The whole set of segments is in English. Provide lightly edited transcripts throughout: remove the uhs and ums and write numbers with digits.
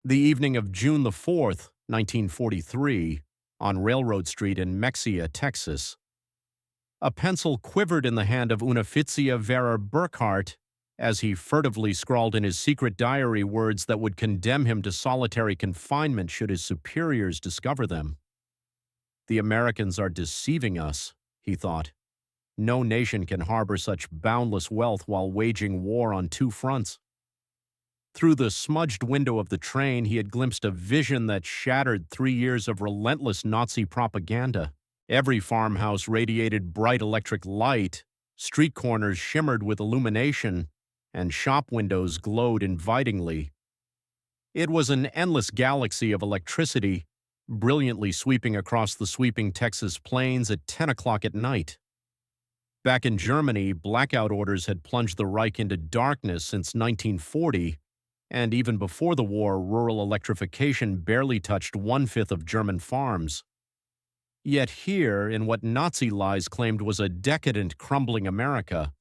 The evening of June the 4th, 1943, on Railroad Street in Mexia, Texas, a pencil quivered in the hand of Unifizia Vera Burkhart as he furtively scrawled in his secret diary words that would condemn him to solitary confinement should his superiors discover them. The Americans are deceiving us, he thought. No nation can harbor such boundless wealth while waging war on two fronts. Through the smudged window of the train, he had glimpsed a vision that shattered 3 years of relentless Nazi propaganda. Every farmhouse radiated bright electric light, street corners shimmered with illumination, and shop windows glowed invitingly. It was an endless galaxy of electricity, brilliantly sweeping across the sweeping Texas plains at 10 o'clock at night. Back in Germany, blackout orders had plunged the Reich into darkness since 1940, and even before the war, rural electrification barely touched one-fifth of German farms. Yet here, in what Nazi lies claimed was a decadent, crumbling America,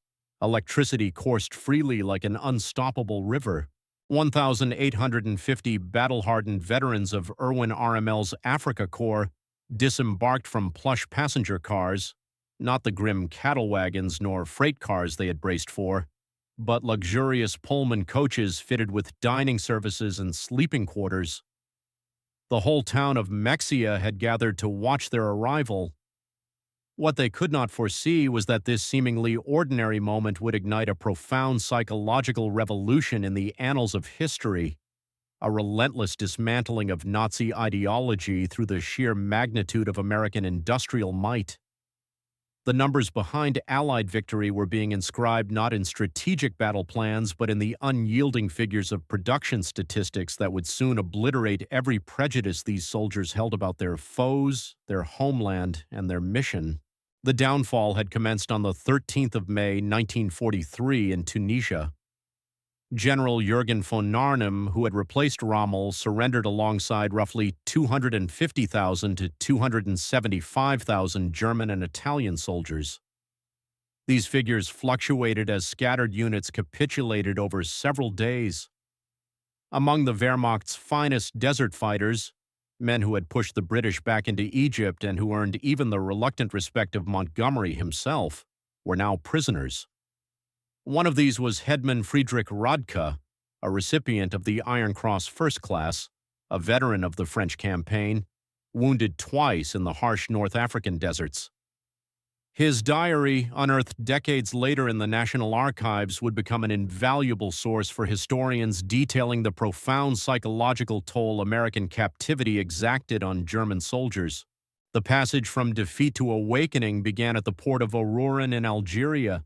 electricity coursed freely like an unstoppable river. 1,850 battle-hardened veterans of Irwin RML's Africa Corps disembarked from plush passenger cars, not the grim cattle wagons nor freight cars they had braced for, but luxurious Pullman coaches fitted with dining services and sleeping quarters. The whole town of Mexia had gathered to watch their arrival. What they could not foresee was that this seemingly ordinary moment would ignite a profound psychological revolution in the annals of history, a relentless dismantling of Nazi ideology through the sheer magnitude of American industrial might. The numbers behind Allied victory were being inscribed not in strategic battle plans but in the unyielding figures of production statistics that would soon obliterate every prejudice these soldiers held about their foes, their homeland, and their mission. The downfall had commenced on the 13th of May, 1943, in Tunisia. General Jürgen von Narnem, who had replaced Rommel, surrendered alongside roughly 250,000 to 275,000 German and Italian soldiers. These figures fluctuated as scattered units capitulated over several days. Among the Wehrmacht's finest desert fighters, men who had pushed the British back into Egypt and who earned even the reluctant respect of Montgomery himself, were now prisoners. One of these was Headman Friedrich Radke, a recipient of the Iron Cross First Class, a veteran of the French campaign, wounded twice in the harsh North African deserts. His diary, unearthed decades later in the National Archives, would become an invaluable source for historians detailing the profound psychological toll American captivity exacted on German soldiers. The passage from defeat to awakening began at the port of Orouran in Algeria.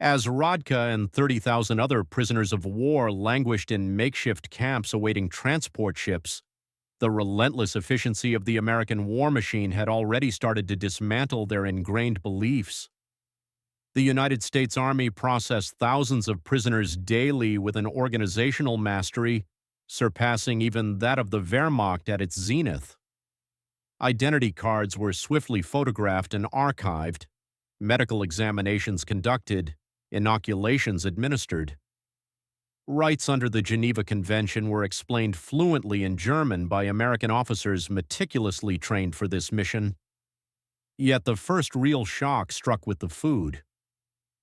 As Radke and 30,000 other prisoners of war languished in makeshift camps awaiting transport ships, the relentless efficiency of the American war machine had already started to dismantle their ingrained beliefs. The United States Army processed thousands of prisoners daily with an organizational mastery surpassing even that of the Wehrmacht at its zenith. Identity cards were swiftly photographed and archived, medical examinations conducted, inoculations administered. Rights under the Geneva Convention were explained fluently in German by American officers meticulously trained for this mission. Yet the first real shock struck with the food.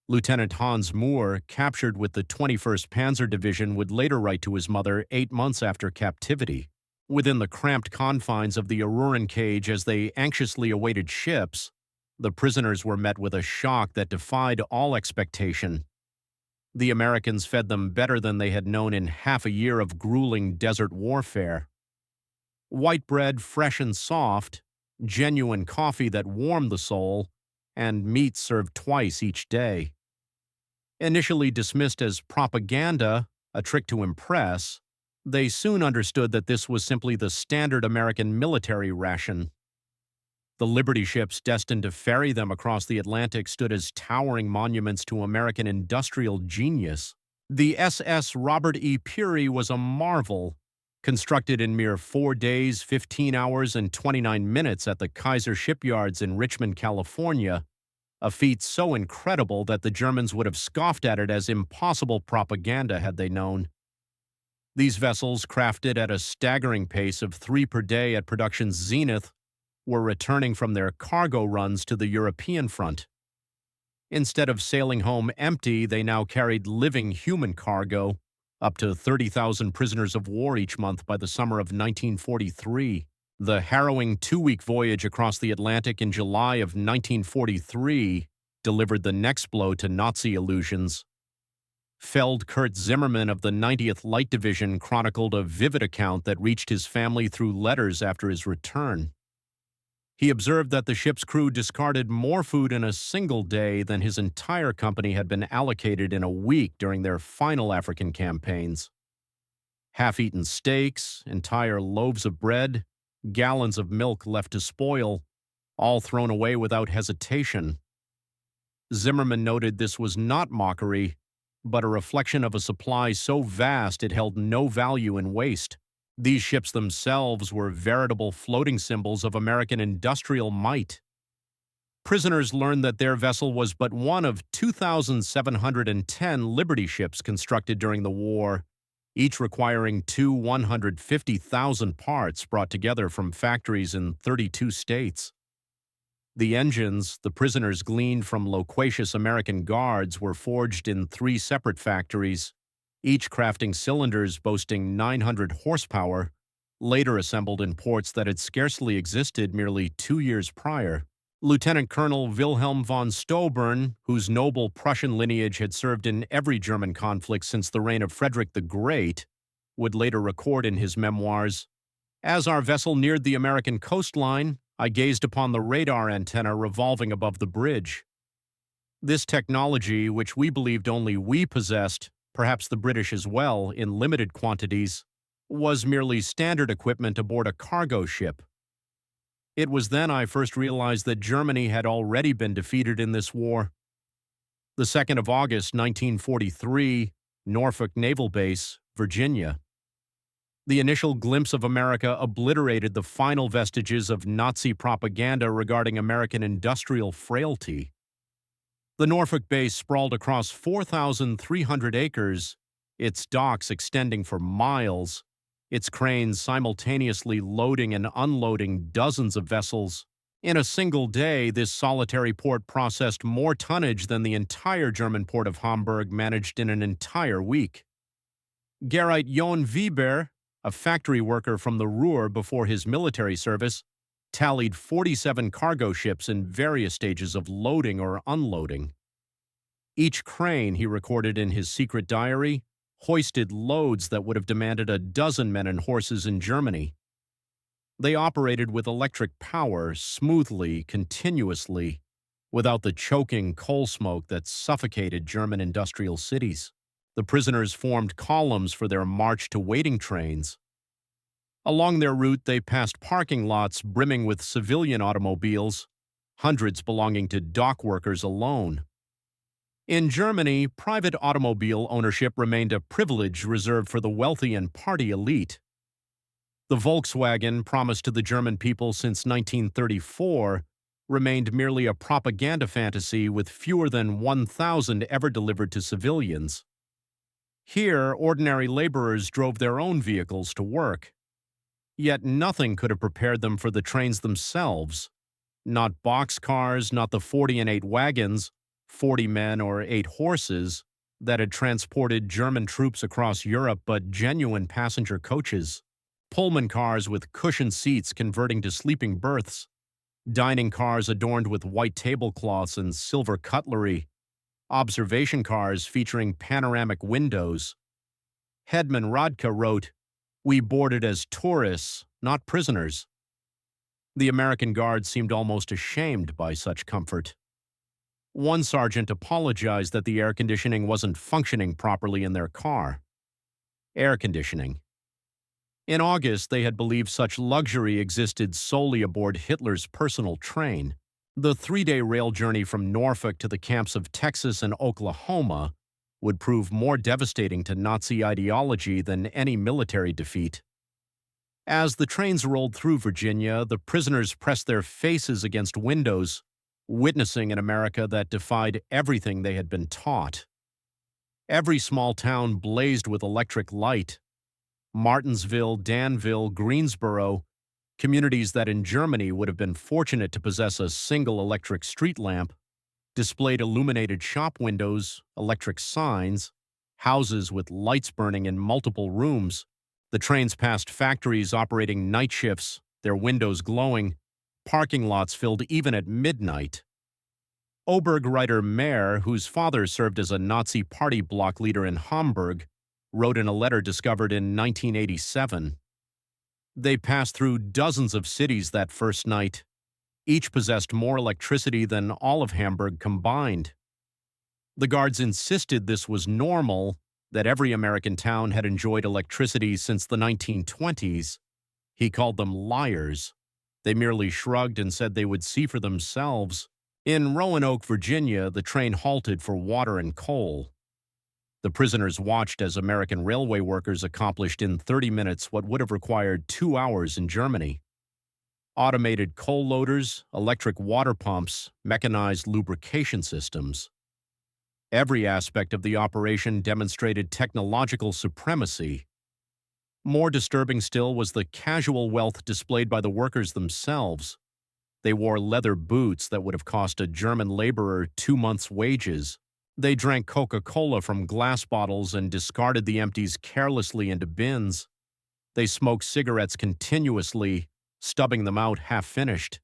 Lieutenant Hans Moore, captured with the 21st Panzer Division, would later write to his mother 8 months after captivity. Within the cramped confines of the Orouran cage as they anxiously awaited ships, the prisoners were met with a shock that defied all expectation. The Americans fed them better than they had known in half a year of grueling desert warfare. White bread, fresh and soft, genuine coffee that warmed the soul, and meat served twice each day. Initially dismissed as propaganda, a trick to impress, they soon understood that this was simply the standard American military ration. The Liberty ships destined to ferry them across the Atlantic stood as towering monuments to American industrial genius. The SS Robert E. Peary was a marvel, constructed in mere 4 days, 15 hours, and 29 minutes at the Kaiser shipyards in Richmond, California, a feat so incredible that the Germans would have scoffed at it as impossible propaganda had they known. These vessels, crafted at a staggering pace of 3 per day at production's zenith, were returning from their cargo runs to the European front. Instead of sailing home empty, they now carried living human cargo, up to 30,000 prisoners of war each month by the summer of 1943. The harrowing 2-week voyage across the Atlantic in July of 1943 delivered the next blow to Nazi illusions. Feld Kurt Zimmermann of the 90th Light Division chronicled a vivid account that reached his family through letters after his return. He observed that the ship's crew discarded more food in a single day than his entire company had been allocated in a week during their final African campaigns. Half-eaten steaks, entire loaves of bread, gallons of milk left to spoil, all thrown away without hesitation. Zimmermann noted this was not mockery, but a reflection of a supply so vast it held no value in waste. These ships themselves were veritable floating symbols of American industrial might. Prisoners learned that their vessel was but one of 2,710 Liberty ships constructed during the war, each requiring 150,000 parts brought together from factories in 32 states. The engines the prisoners gleaned from loquacious American guards were forged in 3 separate factories, each crafting cylinders boasting 900 horsepower, later assembled in ports that had scarcely existed merely 2 years prior. Lieutenant Colonel Wilhelm von Stauburn, whose noble Prussian lineage had served in every German conflict since the reign of Frederick the Great, would later record in his memoirs, "As our vessel neared the American coastline, I gazed upon the radar antenna revolving above the bridge. This technology, which we believed only we possessed, perhaps the British as well, in limited quantities, was merely standard equipment aboard a cargo ship. It was then I first realized that Germany had already been defeated in this war." The 2nd of August, 1943, Norfolk Naval Base, Virginia. The initial glimpse of America obliterated the final vestiges of Nazi propaganda regarding American industrial frailty. The Norfolk base sprawled across 4,300 acres, its docks extending for miles, its cranes simultaneously loading and unloading dozens of vessels. In a single day, this solitary port processed more tonnage than the entire German port of Hamburg managed in an entire week. Gerrit Johan Weber, a factory worker from the Ruhr before his military service, tallied 47 cargo ships in various stages of loading or unloading. Each crane, he recorded in his secret diary, hoisted loads that would have demanded a dozen men and horses in Germany. They operated with electric power, smoothly, continuously, without the choking coal smoke that suffocated German industrial cities. The prisoners formed columns for their march to waiting trains. Along their route, they passed parking lots brimming with civilian automobiles, hundreds belonging to dock workers alone. In Germany, private automobile ownership remained a privilege reserved for the wealthy and party elite. The Volkswagen, promised to the German people since 1934, remained merely a propaganda fantasy with fewer than 1,000 ever delivered to civilians. Here, ordinary laborers drove their own vehicles to work. Yet nothing could have prepared them for the trains themselves. Not boxcars, not the 40 and 8 wagons, 40 men or 8 horses, that had transported German troops across Europe, but genuine passenger coaches. Pullman cars with cushioned seats converting to sleeping berths, dining cars adorned with white tablecloths and silver cutlery, observation cars featuring panoramic windows. Hedman Radke wrote, "We boarded as tourists, not prisoners." The American guards seemed almost ashamed by such comfort. One sergeant apologized that the air conditioning wasn't functioning properly in their car. Air conditioning. In August, they had believed such luxury existed solely aboard Hitler's personal train. The 3-day rail journey from Norfolk to the camps of Texas and Oklahoma would prove more devastating to Nazi ideology than any military defeat. As the trains rolled through Virginia, the prisoners pressed their faces against windows, witnessing an America that defied everything they had been taught. Every small town blazed with electric light. Martinsville, Danville, Greensboro, communities that in Germany would have been fortunate to possess a single electric street lamp, displayed illuminated shop windows, electric signs, houses with lights burning in multiple rooms. The trains passed factories operating night shifts, their windows glowing, parking lots filled even at midnight. Oberg-Reiter Mayer, whose father served as a Nazi party bloc leader in Hamburg, wrote in a letter discovered in 1987. They passed through dozens of cities that first night. Each possessed more electricity than all of Hamburg combined. The guards insisted this was normal, that every American town had enjoyed electricity since the 1920s. He called them liars. They merely shrugged and said they would see for themselves. In Roanoke, Virginia, the train halted for water and coal. The prisoners watched as American railway workers accomplished in 30 minutes what would have required 2 hours in Germany. Automated coal loaders, electric water pumps, mechanized lubrication systems. Every aspect of the operation demonstrated technological supremacy. More disturbing still was the casual wealth displayed by the workers themselves. They wore leather boots that would have cost a German laborer 2 months' wages. They drank Coca-Cola from glass bottles and discarded the empties carelessly into bins. They smoked cigarettes continuously, stubbing them out half-finished.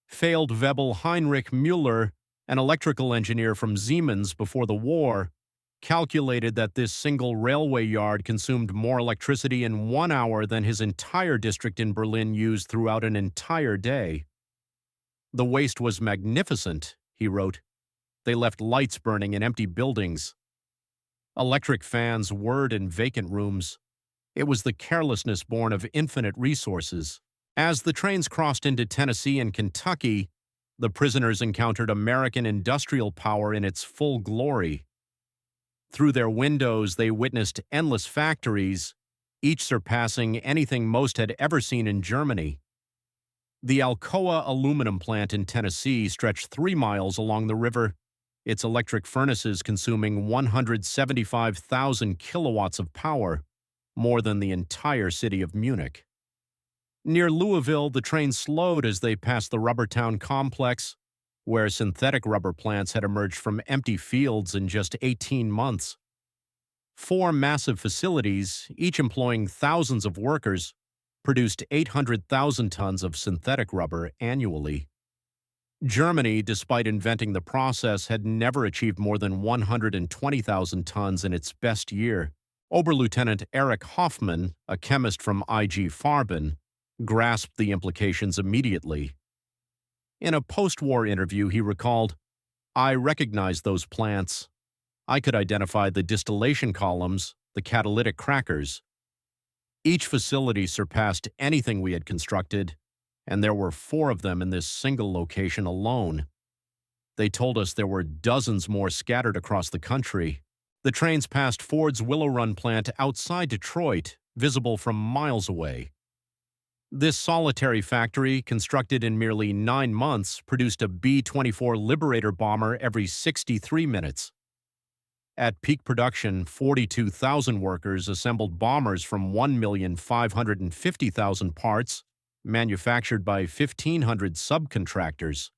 Failed Webel Heinrich Müller, an electrical engineer from Siemens before the war, calculated that this single railway yard consumed more electricity in 1 hour than his entire district in Berlin used throughout an entire day. The waste was magnificent, he wrote. They left lights burning in empty buildings. Electric fans whirred in vacant rooms. It was the carelessness born of infinite resources. As the trains crossed into Tennessee and Kentucky, the prisoners encountered American industrial power in its full glory. Through their windows, they witnessed endless factories, each surpassing anything most had ever seen in Germany. The Alcoa aluminum plant in Tennessee stretched 3 miles along the river, its electric furnaces consuming 175,000 kilowatts of power, more than the entire city of Munich. Near Louisville, the train slowed as they passed the Rubbertown complex, where synthetic rubber plants had emerged from empty fields in just 18 months. 4 massive facilities, each employing thousands of workers, produced 800,000 tons of synthetic rubber annually. Germany, despite inventing the process, had never achieved more than 120,000 tons in its best year. Oberlieutenant Erich Hoffmann, a chemist from IG Farben, grasped the implications immediately. In a post-war interview, he recalled, "I recognized those plants. I could identify the distillation columns, the catalytic crackers. Each facility surpassed anything we had constructed, and there were 4 of them in this single location alone. They told us there were dozens more scattered across the country." The trains passed Ford's Willow Run plant outside Detroit, visible from miles away. This solitary factory, constructed in merely 9 months, produced a B-24 Liberator bomber every 63 minutes. At peak production, 42,000 workers assembled bombers from 1,550,000 parts, manufactured by 1,500 subcontractors.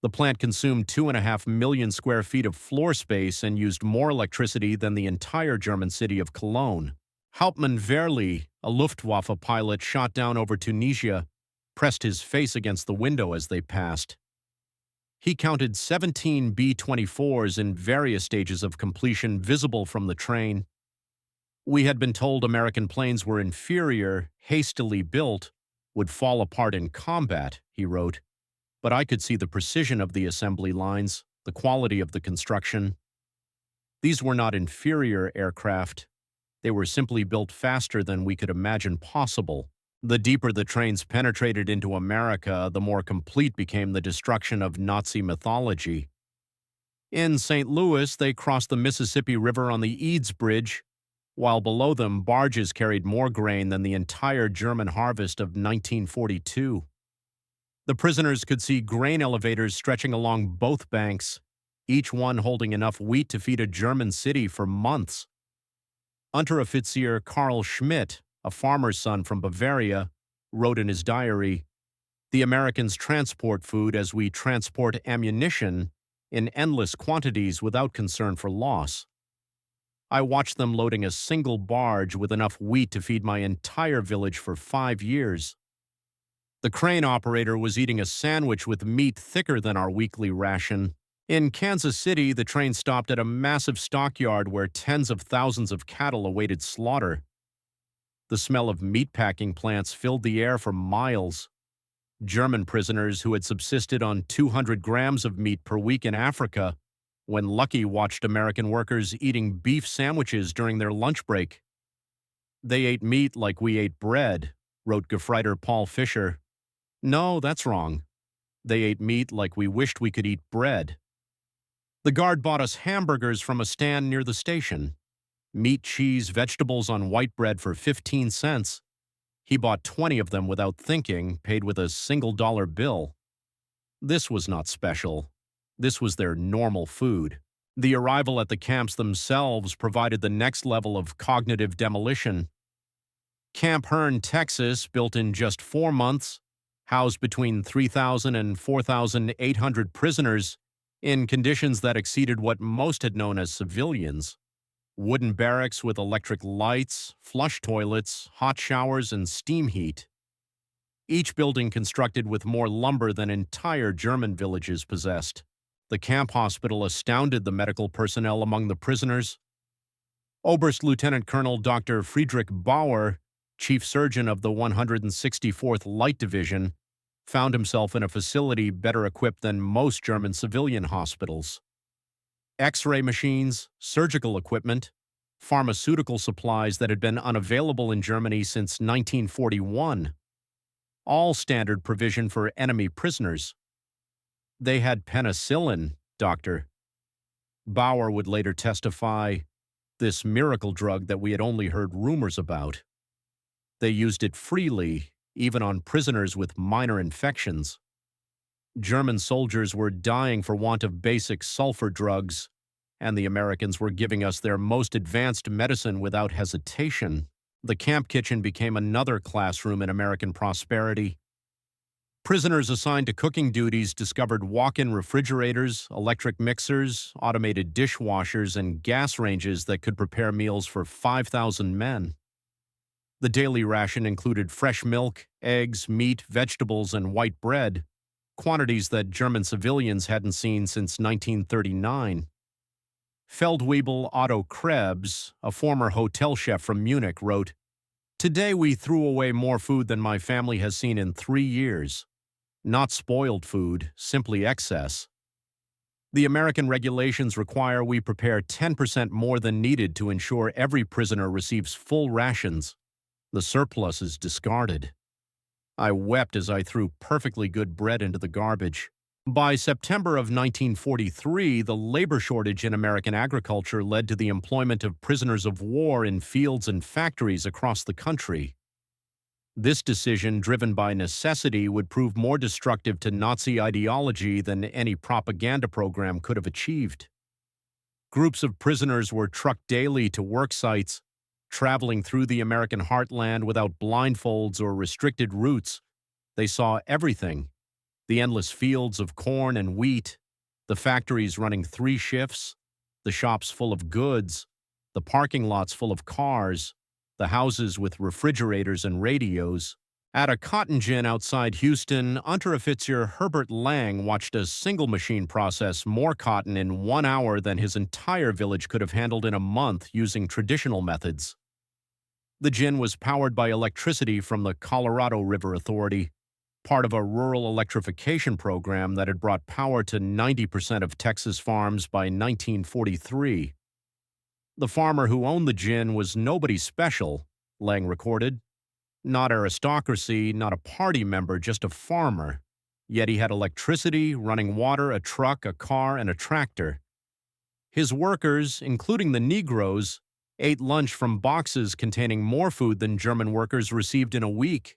The plant consumed 2.5 million square feet of floor space and used more electricity than the entire German city of Cologne. Hauptmann Wehrli, a Luftwaffe pilot shot down over Tunisia, pressed his face against the window as they passed. He counted 17 B-24s in various stages of completion visible from the train. "We had been told American planes were inferior, hastily built, would fall apart in combat," he wrote. "But I could see the precision of the assembly lines, the quality of the construction. These were not inferior aircraft. They were simply built faster than we could imagine possible." The deeper the trains penetrated into America, the more complete became the destruction of Nazi mythology. In St. Louis, they crossed the Mississippi River on the Eads Bridge, while below them barges carried more grain than the entire German harvest of 1942. The prisoners could see grain elevators stretching along both banks, each one holding enough wheat to feed a German city for months. Unteroffizier Karl Schmidt, a farmer's son from Bavaria, wrote in his diary, "The Americans transport food as we transport ammunition in endless quantities without concern for loss. I watched them loading a single barge with enough wheat to feed my entire village for 5 years. The crane operator was eating a sandwich with meat thicker than our weekly ration. In Kansas City, the train stopped at a massive stockyard where tens of thousands of cattle awaited slaughter. The smell of meatpacking plants filled the air for miles. German prisoners who had subsisted on 200 grams of meat per week in Africa, when lucky, watched American workers eating beef sandwiches during their lunch break. They ate meat like we ate bread," wrote Gefreiter Paul Fischer. No, that's wrong. They ate meat like we wished we could eat bread. The guard bought us hamburgers from a stand near the station. Meat, cheese, vegetables on white bread for 15 cents. He bought 20 of them without thinking, paid with a single-dollar bill. This was not special. This was their normal food. The arrival at the camps themselves provided the next level of cognitive demolition. Camp Hearn, Texas, built in just 4 months, housed between 3,000 and 4,800 prisoners in conditions that exceeded what most had known as civilians. Wooden barracks with electric lights, flush toilets, hot showers, and steam heat. Each building constructed with more lumber than entire German villages possessed. The camp hospital astounded the medical personnel among the prisoners. Oberst Lieutenant Colonel Dr. Friedrich Bauer, chief surgeon of the 164th Light Division, found himself in a facility better equipped than most German civilian hospitals. X-ray machines, surgical equipment, pharmaceutical supplies that had been unavailable in Germany since 1941. All standard provision for enemy prisoners. They had penicillin, Doctor. Bauer would later testify, this miracle drug that we had only heard rumors about. They used it freely, even on prisoners with minor infections. German soldiers were dying for want of basic sulfur drugs, and the Americans were giving us their most advanced medicine without hesitation. The camp kitchen became another classroom in American prosperity. Prisoners assigned to cooking duties discovered walk-in refrigerators, electric mixers, automated dishwashers, and gas ranges that could prepare meals for 5,000 men. The daily ration included fresh milk, eggs, meat, vegetables, and white bread, quantities that German civilians hadn't seen since 1939. Feldwebel Otto Krebs, a former hotel chef from Munich, wrote, "Today we threw away more food than my family has seen in 3 years. Not spoiled food, simply excess. The American regulations require we prepare 10% more than needed to ensure every prisoner receives full rations. The surplus is discarded." I wept as I threw perfectly good bread into the garbage. By September of 1943, the labor shortage in American agriculture led to the employment of prisoners of war in fields and factories across the country. This decision, driven by necessity, would prove more destructive to Nazi ideology than any propaganda program could have achieved. Groups of prisoners were trucked daily to work sites, traveling through the American heartland without blindfolds or restricted routes. They saw everything: the endless fields of corn and wheat, the factories running 3 shifts, the shops full of goods, the parking lots full of cars, the houses with refrigerators and radios. At a cotton gin outside Houston, Unteroffizier Herbert Lang watched a single machine process more cotton in 1 hour than his entire village could have handled in a month using traditional methods. The gin was powered by electricity from the Colorado River Authority, part of a rural electrification program that had brought power to 90% of Texas farms by 1943. The farmer who owned the gin was nobody special, Lang recorded. Not aristocracy, not a party member, just a farmer. Yet he had electricity, running water, a truck, a car, and a tractor. His workers, including the Negroes, ate lunch from boxes containing more food than German workers received in a week.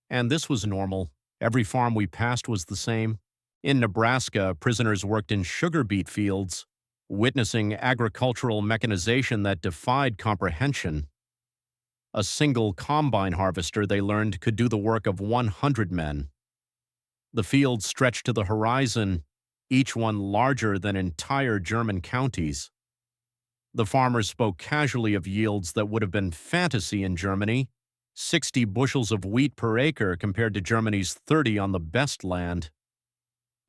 And this was normal. Every farm we passed was the same. In Nebraska, prisoners worked in sugar beet fields. witnessing agricultural mechanization that defied comprehension. A single combine harvester, they learned, could do the work of 100 men. The fields stretched to the horizon, each one larger than entire German counties. The farmers spoke casually of yields that would have been fantasy in Germany, 60 bushels of wheat per acre compared to Germany's 30 on the best land.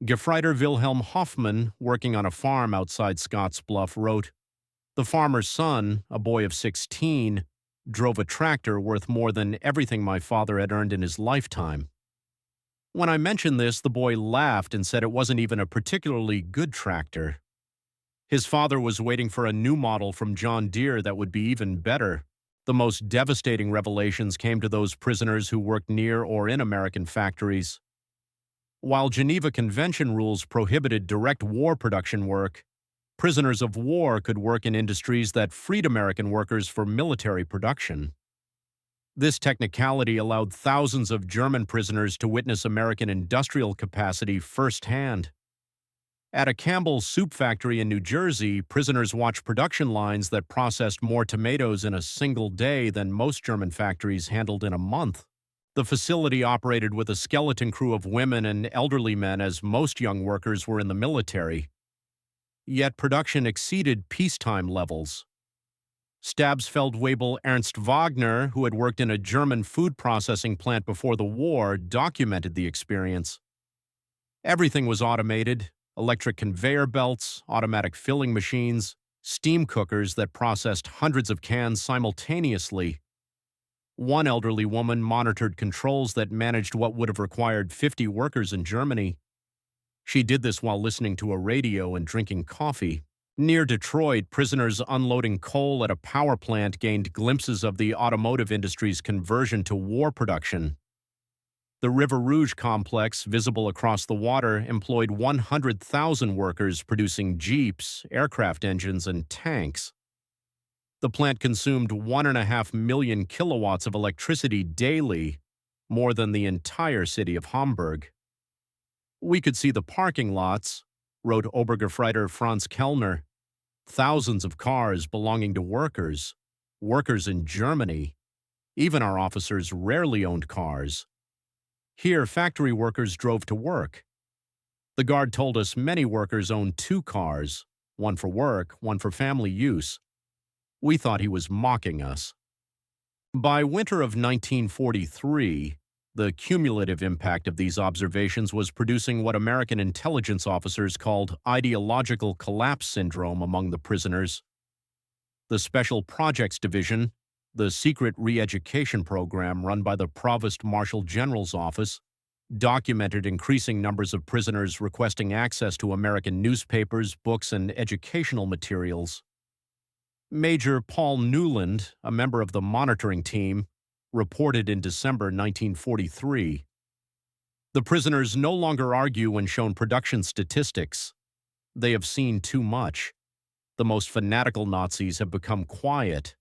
Gefreiter Wilhelm Hoffmann, working on a farm outside Scottsbluff, wrote, "The farmer's son, a boy of 16, drove a tractor worth more than everything my father had earned in his lifetime." When I mentioned this, the boy laughed and said it wasn't even a particularly good tractor. His father was waiting for a new model from John Deere that would be even better. The most devastating revelations came to those prisoners who worked near or in American factories. While Geneva Convention rules prohibited direct war production work, prisoners of war could work in industries that freed American workers for military production. This technicality allowed thousands of German prisoners to witness American industrial capacity firsthand. At a Campbell's soup factory in New Jersey, prisoners watched production lines that processed more tomatoes in a single day than most German factories handled in a month. The facility operated with a skeleton crew of women and elderly men, as most young workers were in the military. Yet production exceeded peacetime levels. Stabsfeldwebel Ernst Wagner, who had worked in a German food processing plant before the war, documented the experience. Everything was automated: electric conveyor belts, automatic filling machines, steam cookers that processed hundreds of cans simultaneously. One elderly woman monitored controls that managed what would have required 50 workers in Germany. She did this while listening to a radio and drinking coffee. Near Detroit, prisoners unloading coal at a power plant gained glimpses of the automotive industry's conversion to war production. The River Rouge complex, visible across the water, employed 100,000 workers producing jeeps, aircraft engines, and tanks. The plant consumed 1.5 million kilowatts of electricity daily, more than the entire city of Hamburg. "We could see the parking lots," wrote Obergefreiter Franz Kellner. "Thousands of cars belonging to workers in Germany. Even our officers rarely owned cars. Here, factory workers drove to work. The guard told us many workers owned 2 cars, one for work, one for family use. We thought he was mocking us." By winter of 1943, the cumulative impact of these observations was producing what American intelligence officers called ideological collapse syndrome among the prisoners. The Special Projects Division, the secret re-education program run by the Provost Marshal General's office, documented increasing numbers of prisoners requesting access to American newspapers, books, and educational materials. Major Paul Newland, a member of the monitoring team, reported in December 1943, "The prisoners no longer argue when shown production statistics. They have seen too much. The most fanatical Nazis have become quiet.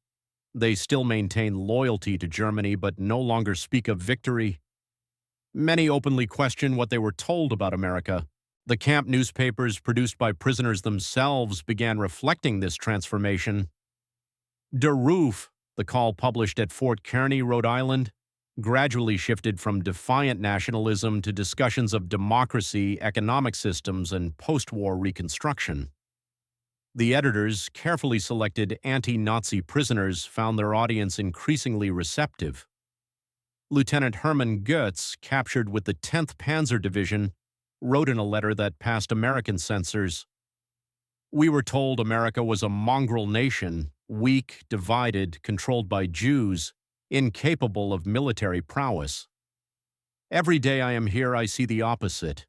They still maintain loyalty to Germany but no longer speak of victory. Many openly question what they were told about America. The camp newspapers produced by prisoners themselves began reflecting this transformation. Der Ruf, the call published at Fort Kearny, Rhode Island, gradually shifted from defiant nationalism to discussions of democracy, economic systems, and post-war reconstruction. The editors, carefully selected anti-Nazi prisoners, found their audience increasingly receptive. Lieutenant Hermann Goetz, captured with the 10th Panzer Division, wrote in a letter that passed American censors, "We were told America was a mongrel nation, weak, divided, controlled by Jews, incapable of military prowess. Every day I am here, I see the opposite.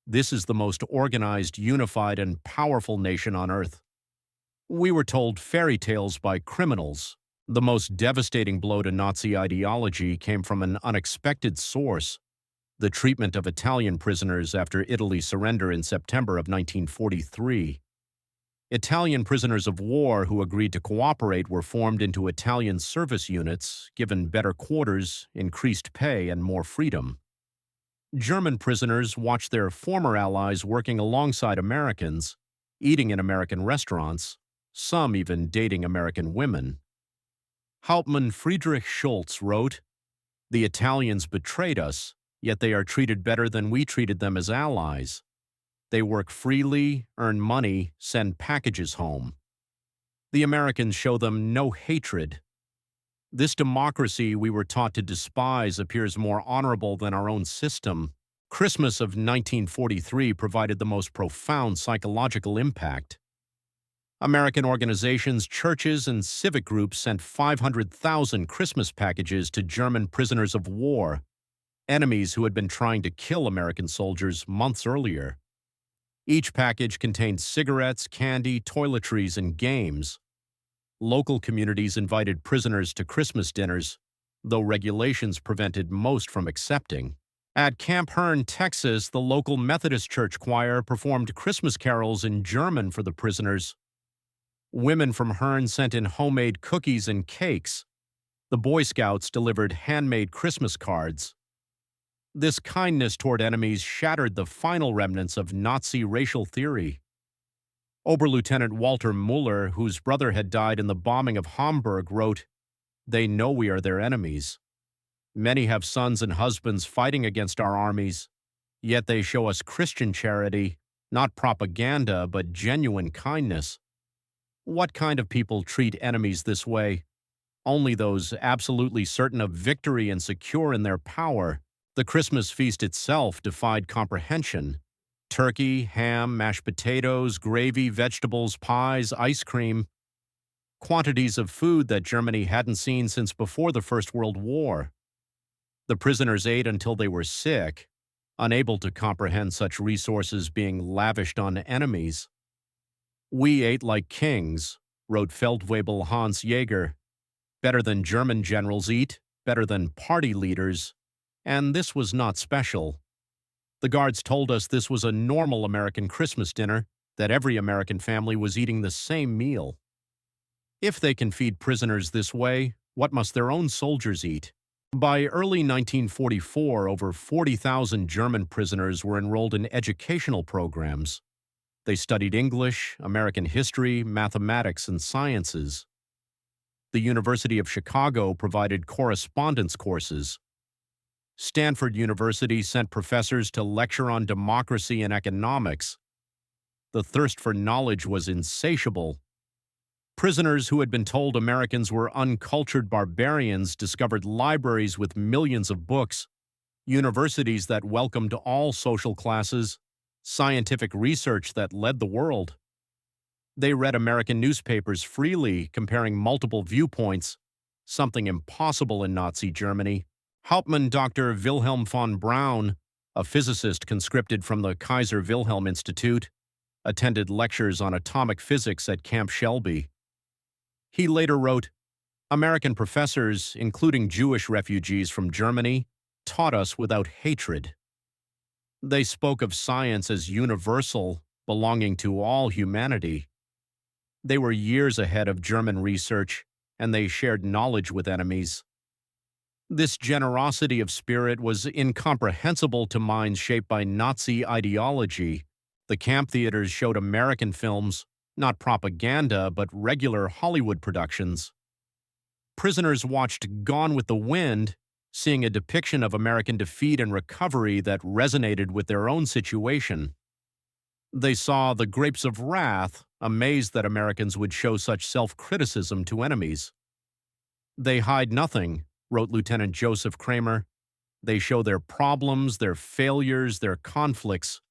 This is the most organized, unified, and powerful nation on earth. We were told fairy tales by criminals. The most devastating blow to Nazi ideology came from an unexpected source: the treatment of Italian prisoners after Italy's surrender in September of 1943. Italian prisoners of war who agreed to cooperate were formed into Italian service units, given better quarters, increased pay, and more freedom. German prisoners watched their former allies working alongside Americans, eating in American restaurants, some even dating American women. Hauptmann Friedrich Schultz wrote, "The Italians betrayed us, yet they are treated better than we treated them as allies. They work freely, earn money, send packages home. The Americans show them no hatred. This democracy we were taught to despise appears more honorable than our own system." Christmas of 1943 provided the most profound psychological impact. American organizations, churches, and civic groups sent 500,000 Christmas packages to German prisoners of war, enemies who had been trying to kill American soldiers months earlier. Each package contained cigarettes, candy, toiletries, and games. Local communities invited prisoners to Christmas dinners, though regulations prevented most from accepting. At Camp Hearn, Texas, the local Methodist church choir performed Christmas carols in German for the prisoners. Women from Hearn sent in homemade cookies and cakes. The Boy Scouts delivered handmade Christmas cards. This kindness toward enemies shattered the final remnants of Nazi racial theory. Oberlieutenant Walter Muller, whose brother had died in the bombing of Hamburg, wrote, "They know we are their enemies. Many have sons and husbands fighting against our armies, yet they show us Christian charity, not propaganda, but genuine kindness." What kind of people treat enemies this way? Only those absolutely certain of victory and secure in their power. The Christmas feast itself defied comprehension. Turkey, ham, mashed potatoes, gravy, vegetables, pies, ice cream. Quantities of food that Germany hadn't seen since before the First World War. The prisoners ate until they were sick, unable to comprehend such resources being lavished on enemies. "We ate like kings," wrote Feldwebel Hans Jaeger. "Better than German generals eat, better than party leaders. And this was not special. The guards told us this was a normal American Christmas dinner, that every American family was eating the same meal. If they can feed prisoners this way, what must their own soldiers eat?" By early 1944, over 40,000 German prisoners were enrolled in educational programs. They studied English, American history, mathematics, and sciences. The University of Chicago provided correspondence courses. Stanford University sent professors to lecture on democracy and economics. The thirst for knowledge was insatiable. Prisoners who had been told Americans were uncultured barbarians discovered libraries with millions of books, universities that welcomed all social classes, scientific research that led the world. They read American newspapers freely, comparing multiple viewpoints, something impossible in Nazi Germany. Hauptmann Dr. Wilhelm von Braun, a physicist conscripted from the Kaiser Wilhelm Institute, attended lectures on atomic physics at Camp Shelby. He later wrote, "American professors, including Jewish refugees from Germany, taught us without hatred. They spoke of science as universal, belonging to all humanity. They were years ahead of German research, and they shared knowledge with enemies. This generosity of spirit was incomprehensible to minds shaped by Nazi ideology. The camp theaters showed American films, not propaganda, but regular Hollywood productions. Prisoners watched Gone with the Wind, seeing a depiction of American defeat and recovery that resonated with their own situation. They saw The Grapes of Wrath, amazed that Americans would show such self-criticism to enemies. They hide nothing, wrote Lieutenant Joseph Kramer. They show their problems, their failures, their conflicts.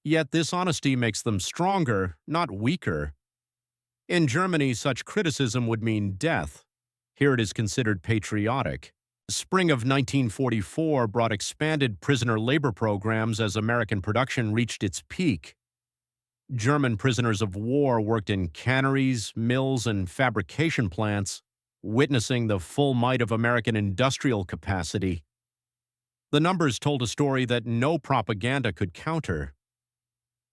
Yet this honesty makes them stronger, not weaker. In Germany, such criticism would mean death. Here it is considered patriotic. Spring of 1944 brought expanded prisoner labor programs as American production reached its peak. German prisoners of war worked in canneries, mills, and fabrication plants, witnessing the full might of American industrial capacity. The numbers told a story that no propaganda could counter.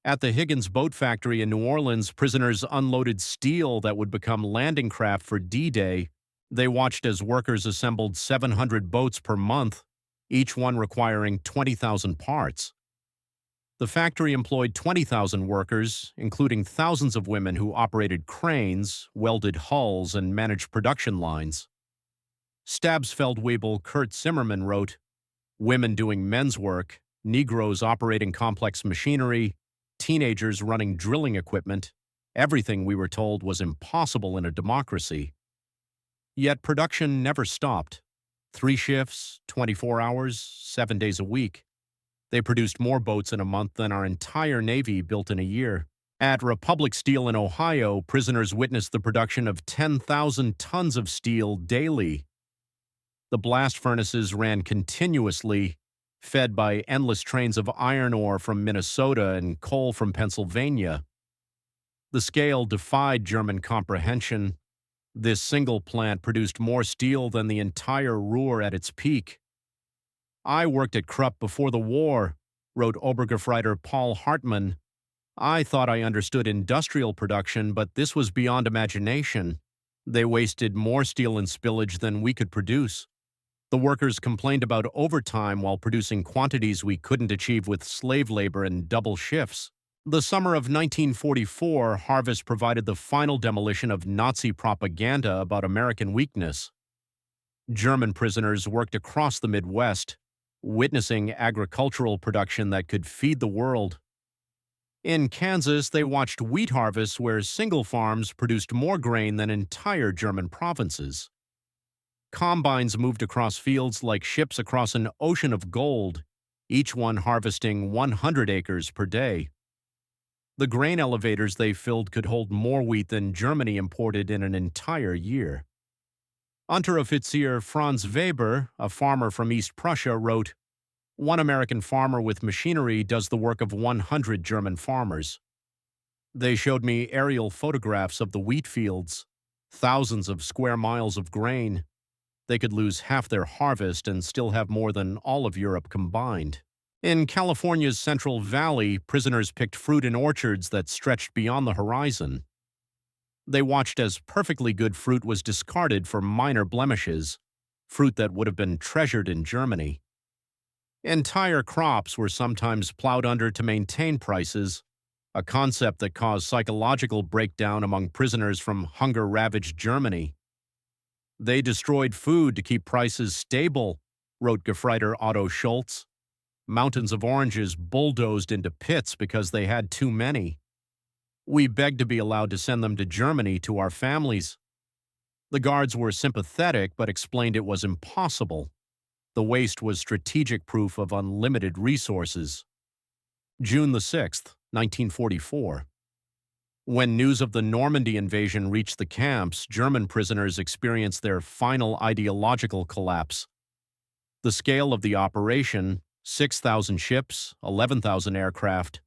At the Higgins Boat Factory in New Orleans, prisoners unloaded steel that would become landing craft for D-Day. They watched as workers assembled 700 boats per month, each one requiring 20,000 parts. The factory employed 20,000 workers, including thousands of women who operated cranes, welded hulls, and managed production lines. Stabsfeldwebel Kurt Zimmerman wrote, "Women doing men's work, Negroes operating complex machinery, teenagers running drilling equipment, everything we were told was impossible in a democracy." Yet production never stopped. 3 shifts, 24 hours, 7 days a week. They produced more boats in a month than our entire Navy built in a year. At Republic Steel in Ohio, prisoners witnessed the production of 10,000 tons of steel daily. The blast furnaces ran continuously, fed by endless trains of iron ore from Minnesota and coal from Pennsylvania. The scale defied German comprehension. This single plant produced more steel than the entire Ruhr at its peak. "I worked at Krupp before the war," wrote Obergefreiter Paul Hartmann. "I thought I understood industrial production, but this was beyond imagination. They wasted more steel and spillage than we could produce. The workers complained about overtime while producing quantities we couldn't achieve with slave labor and double shifts." The summer of 1944 harvest provided the final demolition of Nazi propaganda about American weakness. German prisoners worked across the Midwest, witnessing agricultural production that could feed the world. In Kansas, they watched wheat harvests where single farms produced more grain than entire German provinces. Combines moved across fields like ships across an ocean of gold, each one harvesting 100 acres per day. The grain elevators they filled could hold more wheat than Germany imported in an entire year. Unteroffizier Franz Weber, a farmer from East Prussia, wrote, "One American farmer with machinery does the work of 100 German farmers." They showed me aerial photographs of the wheat fields, thousands of square miles of grain. They could lose half their harvest and still have more than all of Europe combined. In California's Central Valley, prisoners picked fruit in orchards that stretched beyond the horizon. They watched as perfectly good fruit was discarded for minor blemishes, fruit that would have been treasured in Germany. Entire crops were sometimes plowed under to maintain prices, a concept that caused psychological breakdown among prisoners from hunger-ravaged Germany. "They destroyed food to keep prices stable," wrote Gefreiter Otto Schultz. "Mountains of oranges bulldozed into pits because they had too many. We begged to be allowed to send them to Germany to our families. The guards were sympathetic but explained it was impossible. The waste was strategic proof of unlimited resources." June the 6th, 1944. When news of the Normandy invasion reached the camps, German prisoners experienced their final ideological collapse. The scale of the operation, 6,000 ships, 11,000 aircraft,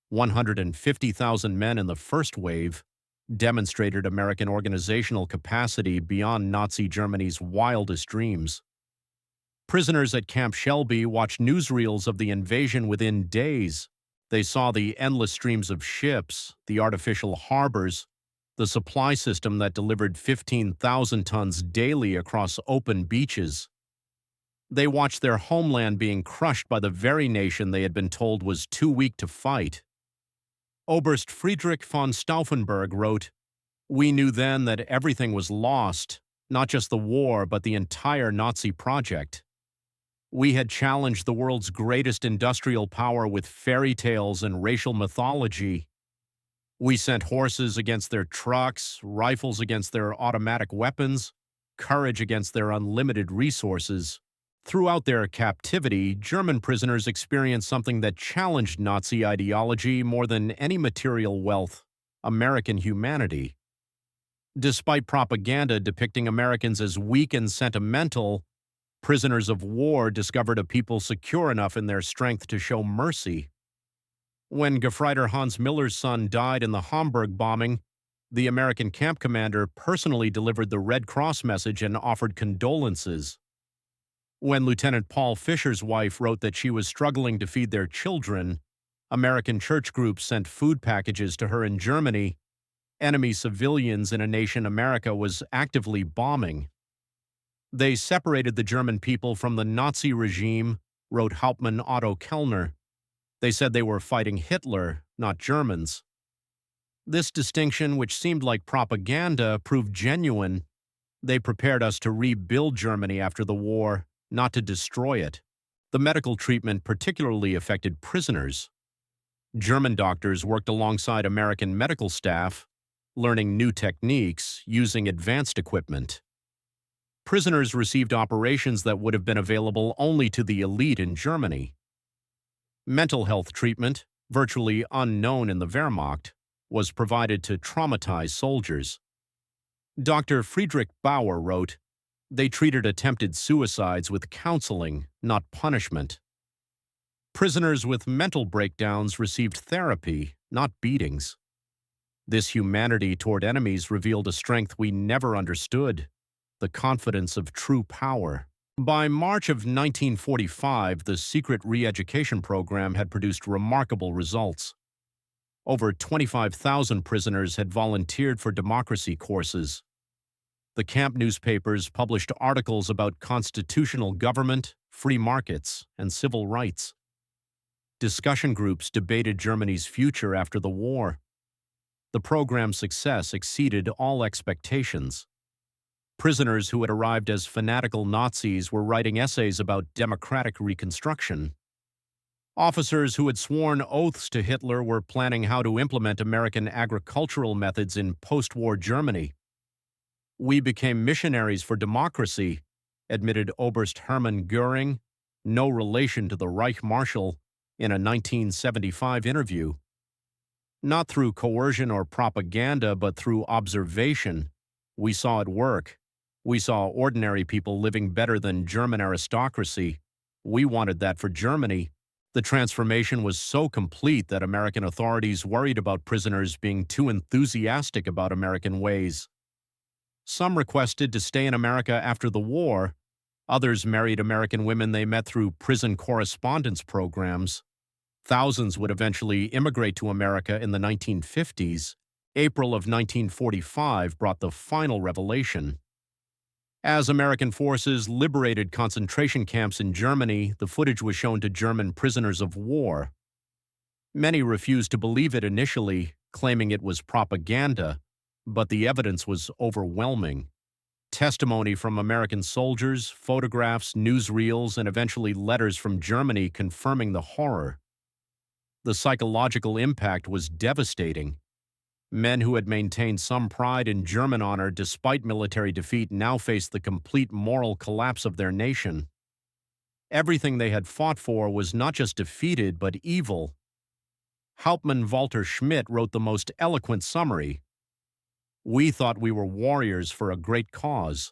150,000 men in the first wave, demonstrated American organizational capacity beyond Nazi Germany's wildest dreams. Prisoners at Camp Shelby watched newsreels of the invasion within days. They saw the endless streams of ships, the artificial harbors, the supply system that delivered 15,000 tons daily across open beaches. They watched their homeland being crushed by the very nation they had been told was too weak to fight. Oberst Friedrich von Stauffenberg wrote, "We knew then that everything was lost, not just the war, but the entire Nazi project. We had challenged the world's greatest industrial power with fairy tales and racial mythology. We sent horses against their trucks, rifles against their automatic weapons, courage against their unlimited resources." Throughout their captivity, German prisoners experienced something that challenged Nazi ideology more than any material wealth: American humanity. Despite propaganda depicting Americans as weak and sentimental, prisoners of war discovered a people secure enough in their strength to show mercy. When Gefreiter Hans Miller's son died in the Hamburg bombing, the American camp commander personally delivered the Red Cross message and offered condolences. When Lieutenant Paul Fisher's wife wrote that she was struggling to feed their children, American church groups sent food packages to her in Germany, enemy civilians in a nation America was actively bombing. They separated the German people from the Nazi regime, wrote Hauptmann Otto Kellner. They said they were fighting Hitler, not Germans. This distinction, which seemed like propaganda, proved genuine. They prepared us to rebuild Germany after the war, not to destroy it. The medical treatment particularly affected prisoners. German doctors worked alongside American medical staff, learning new techniques, using advanced equipment. Prisoners received operations that would have been available only to the elite in Germany. Mental health treatment, virtually unknown in the Wehrmacht, was provided to traumatized soldiers. Dr. Friedrich Bauer wrote, "They treated attempted suicides with counseling, not punishment. Prisoners with mental breakdowns received therapy, not beatings. This humanity toward enemies revealed a strength we never understood, the confidence of true power." By March of 1945, the secret re-education program had produced remarkable results. Over 25,000 prisoners had volunteered for democracy courses. The camp newspapers published articles about constitutional government, free markets, and civil rights. Discussion groups debated Germany's future after the war. The program's success exceeded all expectations. Prisoners who had arrived as fanatical Nazis were writing essays about democratic reconstruction. Officers who had sworn oaths to Hitler were planning how to implement American agricultural methods in post-war Germany. "We became missionaries for democracy," admitted Oberst Hermann Göring, no relation to the Reich Marshal, in a 1975 interview. "Not through coercion or propaganda, but through observation. We saw it work. We saw ordinary people living better than German aristocracy. We wanted that for Germany." The transformation was so complete that American authorities worried about prisoners being too enthusiastic about American ways. Some requested to stay in America after the war. Others married American women they met through prison correspondence programs. Thousands would eventually immigrate to America in the 1950s. April of 1945 brought the final revelation. As American forces liberated concentration camps in Germany, the footage was shown to German prisoners of war. Many refused to believe it initially, claiming it was propaganda, but the evidence was overwhelming. Testimony from American soldiers, photographs, newsreels, and eventually letters from Germany confirming the horror. The psychological impact was devastating. Men who had maintained some pride in German honor despite military defeat now faced the complete moral collapse of their nation. Everything they had fought for was not just defeated, but evil. Hauptmann Walter Schmidt wrote the most eloquent summary. "We thought we were warriors for a great cause.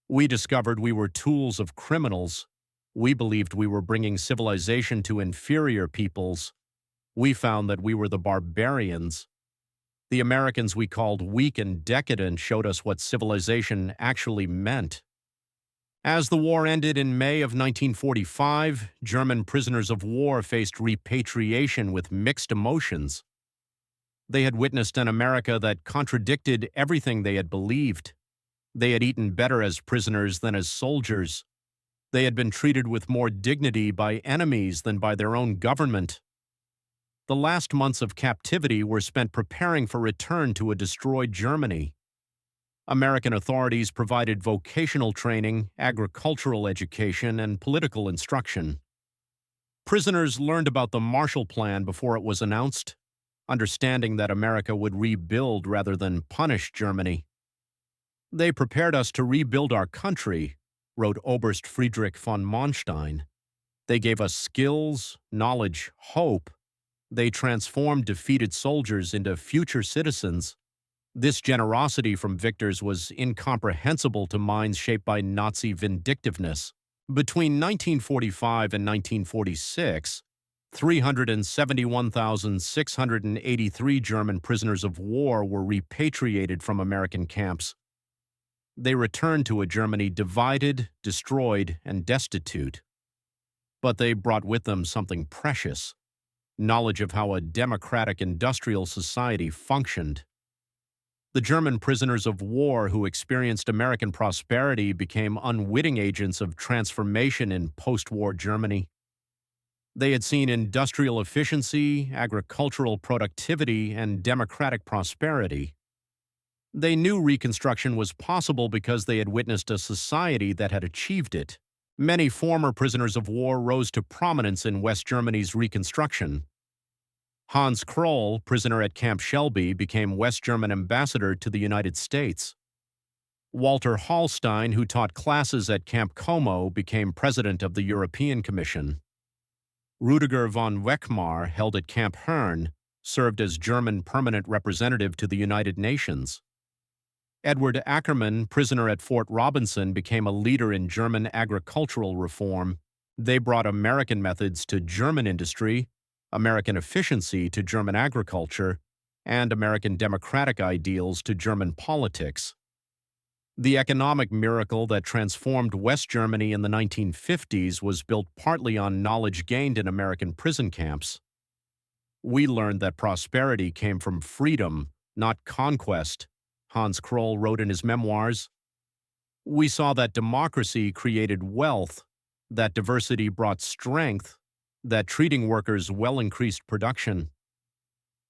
We discovered we were tools of criminals. We believed we were bringing civilization to inferior peoples. We found that we were the barbarians. The Americans we called weak and decadent showed us what civilization actually meant." As the war ended in May of 1945, German prisoners of war faced repatriation with mixed emotions. They had witnessed an America that contradicted everything they had believed. They had eaten better as prisoners than as soldiers. They had been treated with more dignity by enemies than by their own government. The last months of captivity were spent preparing for return to a destroyed Germany. American authorities provided vocational training, agricultural education, and political instruction. Prisoners learned about the Marshall Plan before it was announced, understanding that America would rebuild rather than punish Germany. "They prepared us to rebuild our country," wrote Oberst Friedrich von Manstein. "They gave us skills, knowledge, hope. They transformed defeated soldiers into future citizens." This generosity from victors was incomprehensible to minds shaped by Nazi vindictiveness. Between 1945 and 1946, 371,683 German prisoners of war were repatriated from American camps. They returned to a Germany divided, destroyed, and destitute. But they brought with them something precious: knowledge of how a democratic industrial society functioned. The German prisoners of war who experienced American prosperity became unwitting agents of transformation in post-war Germany. They had seen industrial efficiency, agricultural productivity, and democratic prosperity. They knew Reconstruction was possible because they had witnessed a society that had achieved it. Many former prisoners of war rose to prominence in West Germany's Reconstruction. Hans Kroll, prisoner at Camp Shelby, became West German ambassador to the United States. Walter Hallstein, who taught classes at Camp Como, became president of the European Commission. Rüdiger von Weckmar, held at Camp Herne, served as German permanent representative to the United Nations. Edward Ackerman, prisoner at Fort Robinson, became a leader in German agricultural reform. They brought American methods to German industry, American efficiency to German agriculture, and American democratic ideals to German politics. The economic miracle that transformed West Germany in the 1950s was built partly on knowledge gained in American prison camps. We learned that prosperity came from freedom, not conquest, Hans Kroll wrote in his memoirs. We saw that democracy created wealth, that diversity brought strength, that treating workers well increased production.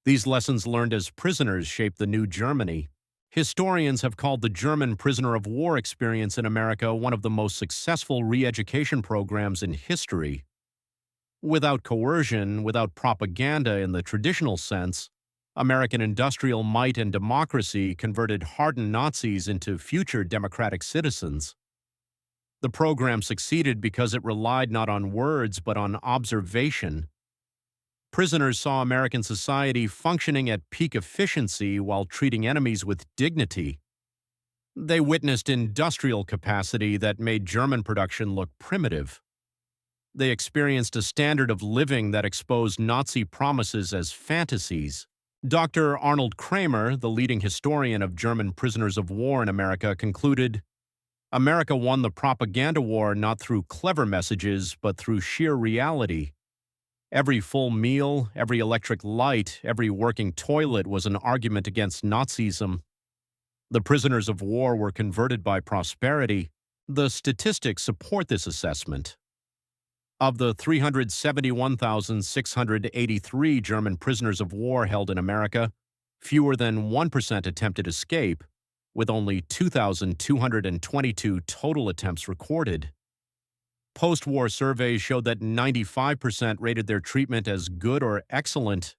These lessons learned as prisoners shaped the new Germany. Historians have called the German prisoner of war experience in America one of the most successful re-education programs in history. Without coercion, without propaganda in the traditional sense, American industrial might and democracy converted hardened Nazis into future democratic citizens. The program succeeded because it relied not on words but on observation. Prisoners saw American society functioning at peak efficiency while treating enemies with dignity. They witnessed industrial capacity that made German production look primitive. They experienced a standard of living that exposed Nazi promises as fantasies. Dr. Arnold Kramer, the leading historian of German prisoners of war in America, concluded, America won the propaganda war not through clever messages, but through sheer reality. Every full meal, every electric light, every working toilet was an argument against Nazism. The prisoners of war were converted by prosperity. The statistics support this assessment. Of the 371,683 German prisoners of war held in America, fewer than 1% attempted escape, with only 2,222 total attempts recorded. Post-war surveys showed that 95% rated their treatment as good or excellent.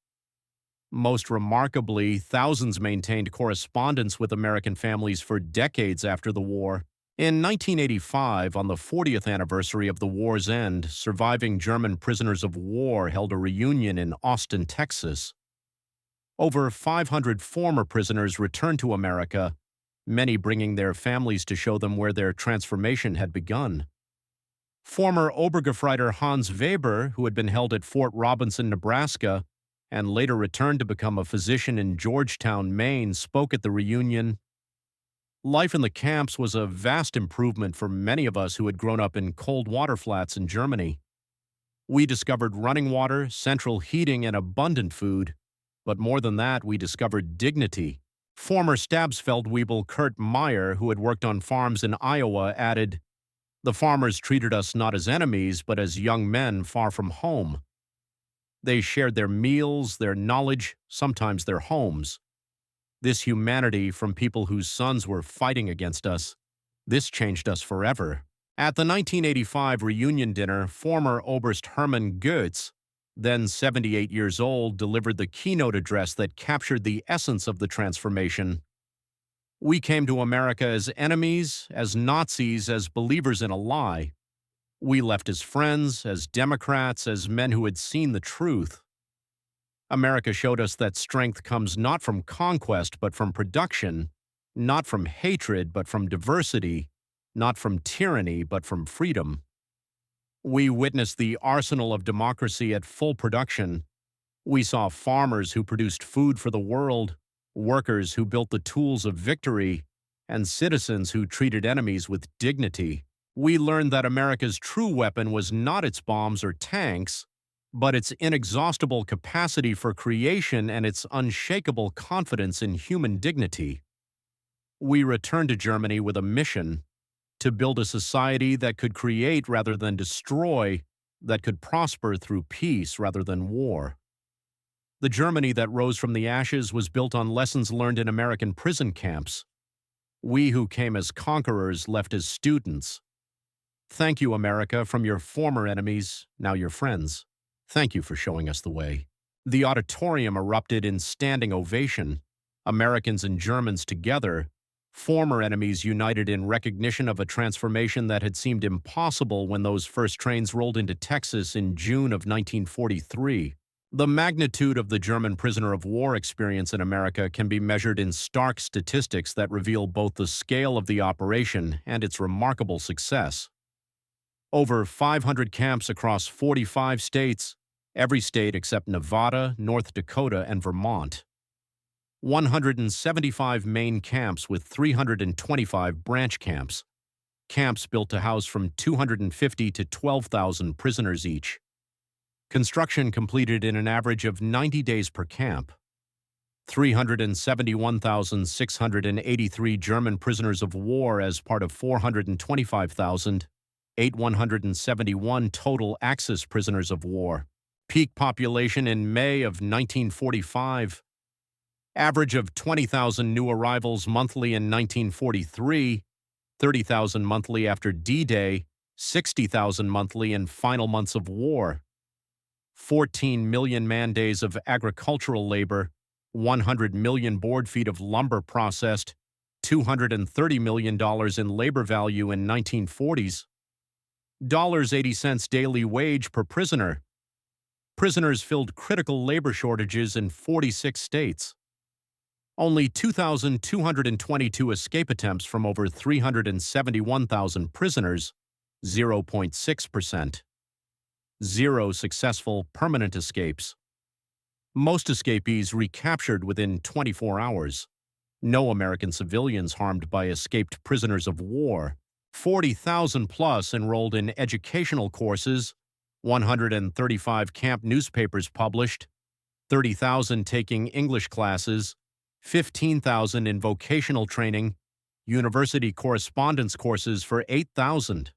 Most remarkably, thousands maintained correspondence with American families for decades after the war. In 1985, on the 40th anniversary of the war's end, surviving German prisoners of war held a reunion in Austin, Texas. Over 500 former prisoners returned to America, many bringing their families to show them where their transformation had begun. Former Obergefreiter Hans Weber, who had been held at Fort Robinson, Nebraska, and later returned to become a physician in Georgetown, Maine, spoke at the reunion. Life in the camps was a vast improvement for many of us who had grown up in cold water flats in Germany. We discovered running water, central heating, and abundant food. But more than that, we discovered dignity. Former Stabsfeldwebel Kurt Meyer, who had worked on farms in Iowa, added, "The farmers treated us not as enemies, but as young men far from home. They shared their meals, their knowledge, sometimes their homes. This humanity from people whose sons were fighting against us, this changed us forever." At the 1985 reunion dinner, former Oberst Hermann Goetz, then 78 years old, delivered the keynote address that captured the essence of the transformation. We came to America as enemies, as Nazis, as believers in a lie. We left as friends, as Democrats, as men who had seen the truth. America showed us that strength comes not from conquest but from production, not from hatred but from diversity, not from tyranny but from freedom. We witnessed the arsenal of democracy at full production. We saw farmers who produced food for the world, workers who built the tools of victory, and citizens who treated enemies with dignity. We learned that America's true weapon was not its bombs or tanks, but its inexhaustible capacity for creation and its unshakable confidence in human dignity. We returned to Germany with a mission: to build a society that could create rather than destroy, that could prosper through peace rather than war. The Germany that rose from the ashes was built on lessons learned in American prison camps. We who came as conquerors left as students. Thank you, America, from your former enemies, now your friends. Thank you for showing us the way. The auditorium erupted in standing ovation. Americans and Germans together, former enemies united in recognition of a transformation that had seemed impossible when those first trains rolled into Texas in June of 1943. The magnitude of the German prisoner of war experience in America can be measured in stark statistics that reveal both the scale of the operation and its remarkable success. Over 500 camps across 45 states, every state except Nevada, North Dakota, and Vermont. 175 main camps with 325 branch camps. Camps built to house from 250 to 12,000 prisoners each. Construction completed in an average of 90 days per camp. 371,683 German prisoners of war as part of 425,171 total Axis prisoners of war. Peak population in May of 1945. Average of 20,000 new arrivals monthly in 1943, 30,000 monthly after D-Day, 60,000 monthly in final months of war. 14 million man-days of agricultural labor, 100 million board feet of lumber processed, $230 million in labor value in 1940s. $0.80 daily wage per prisoner. Prisoners filled critical labor shortages in 46 states. Only 2,222 escape attempts from over 371,000 prisoners, 0.6%. 0 successful permanent escapes. Most escapees recaptured within 24 hours. No American civilians harmed by escaped prisoners of war. 40,000 plus enrolled in educational courses, 135 camp newspapers published, 30,000 taking English classes, 15,000 in vocational training, university correspondence courses for 8,000.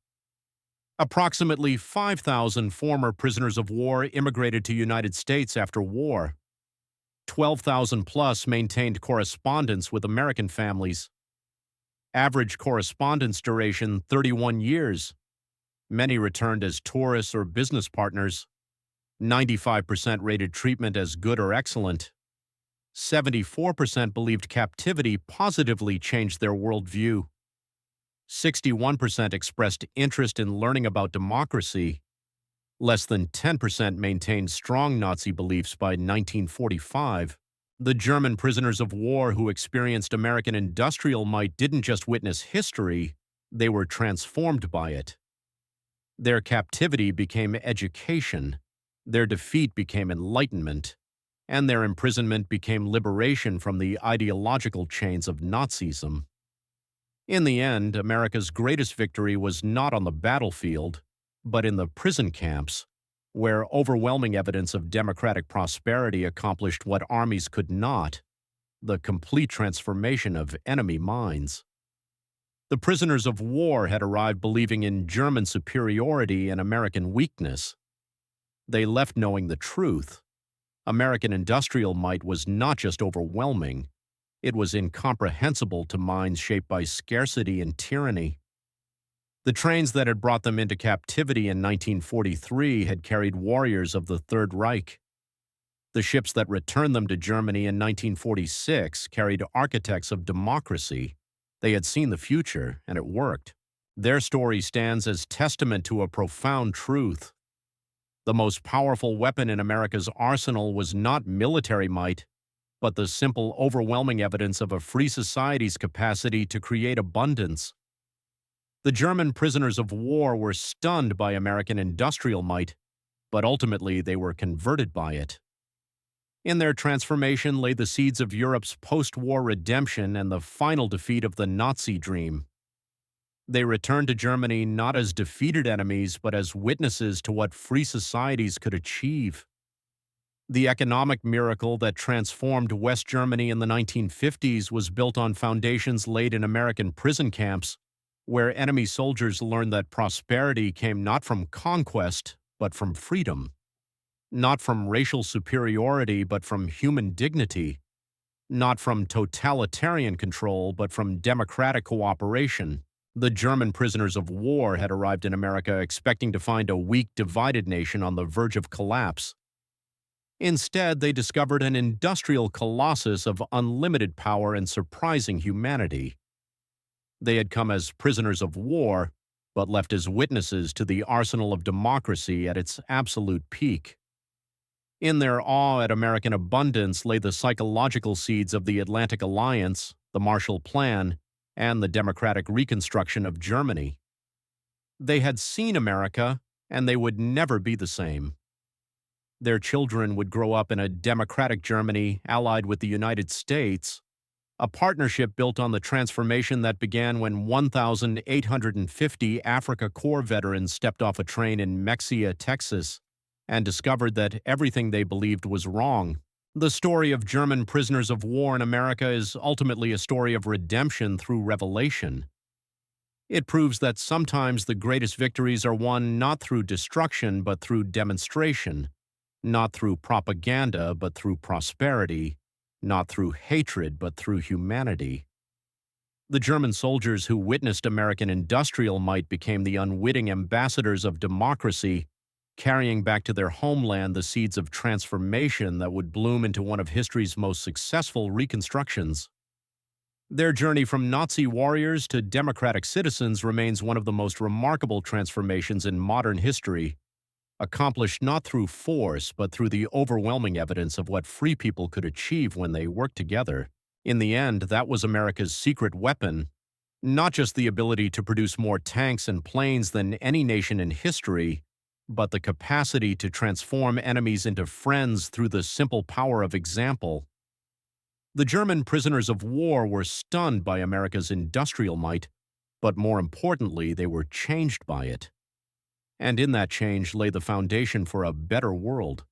Approximately 5,000 former prisoners of war immigrated to United States after war. 12,000 plus maintained correspondence with American families. Average correspondence duration 31 years. Many returned as tourists or business partners. 95% rated treatment as good or excellent. 74% believed captivity positively changed their worldview. 61% expressed interest in learning about democracy. Less than 10% maintained strong Nazi beliefs by 1945. The German prisoners of war who experienced American industrial might didn't just witness history, they were transformed by it. Their captivity became education, their defeat became enlightenment, and their imprisonment became liberation from the ideological chains of Nazism. In the end, America's greatest victory was not on the battlefield, but in the prison camps, where overwhelming evidence of democratic prosperity accomplished what armies could not: the complete transformation of enemy minds. The prisoners of war had arrived believing in German superiority and American weakness. They left knowing the truth. American industrial might was not just overwhelming, it was incomprehensible to minds shaped by scarcity and tyranny. The trains that had brought them into captivity in 1943 had carried warriors of the Third Reich. The ships that returned them to Germany in 1946 carried architects of democracy. They had seen the future, and it worked. Their story stands as testament to a profound truth. The most powerful weapon in America's arsenal was not military might, but the simple, overwhelming evidence of a free society's capacity to create abundance. The German prisoners of war were stunned by American industrial might, but ultimately they were converted by it. In their transformation lay the seeds of Europe's post-war redemption and the final defeat of the Nazi dream. They returned to Germany not as defeated enemies, but as witnesses to what free societies could achieve. The economic miracle that transformed West Germany in the 1950s was built on foundations laid in American prison camps, where enemy soldiers learned that prosperity came not from conquest, but from freedom. Not from racial superiority, but from human dignity. Not from totalitarian control, but from democratic cooperation. The German prisoners of war had arrived in America expecting to find a weak, divided nation on the verge of collapse. Instead, they discovered an industrial colossus of unlimited power and surprising humanity. They had come as prisoners of war, but left as witnesses to the arsenal of democracy at its absolute peak. In their awe at American abundance lay the psychological seeds of the Atlantic Alliance, the Marshall Plan, and the democratic reconstruction of Germany. They had seen America, and they would never be the same. Their children would grow up in a democratic Germany allied with the United States, a partnership built on the transformation that began when 1,850 Africa Corps veterans stepped off a train in Mexia, Texas, and discovered that everything they believed was wrong. The story of German prisoners of war in America is ultimately a story of redemption through revelation. It proves that sometimes the greatest victories are won not through destruction but through demonstration, not through propaganda but through prosperity, not through hatred but through humanity. The German soldiers who witnessed American industrial might became the unwitting ambassadors of democracy, carrying back to their homeland the seeds of transformation that would bloom into one of history's most successful reconstructions. Their journey from Nazi warriors to democratic citizens remains one of the most remarkable transformations in modern history, accomplished not through force but through the overwhelming evidence of what free people could achieve when they worked together. In the end, that was America's secret weapon, not just the ability to produce more tanks and planes than any nation in history, but the capacity to transform enemies into friends through the simple power of example. The German prisoners of war were stunned by America's industrial might, but more importantly, they were changed by it. And in that change lay the foundation for a better world.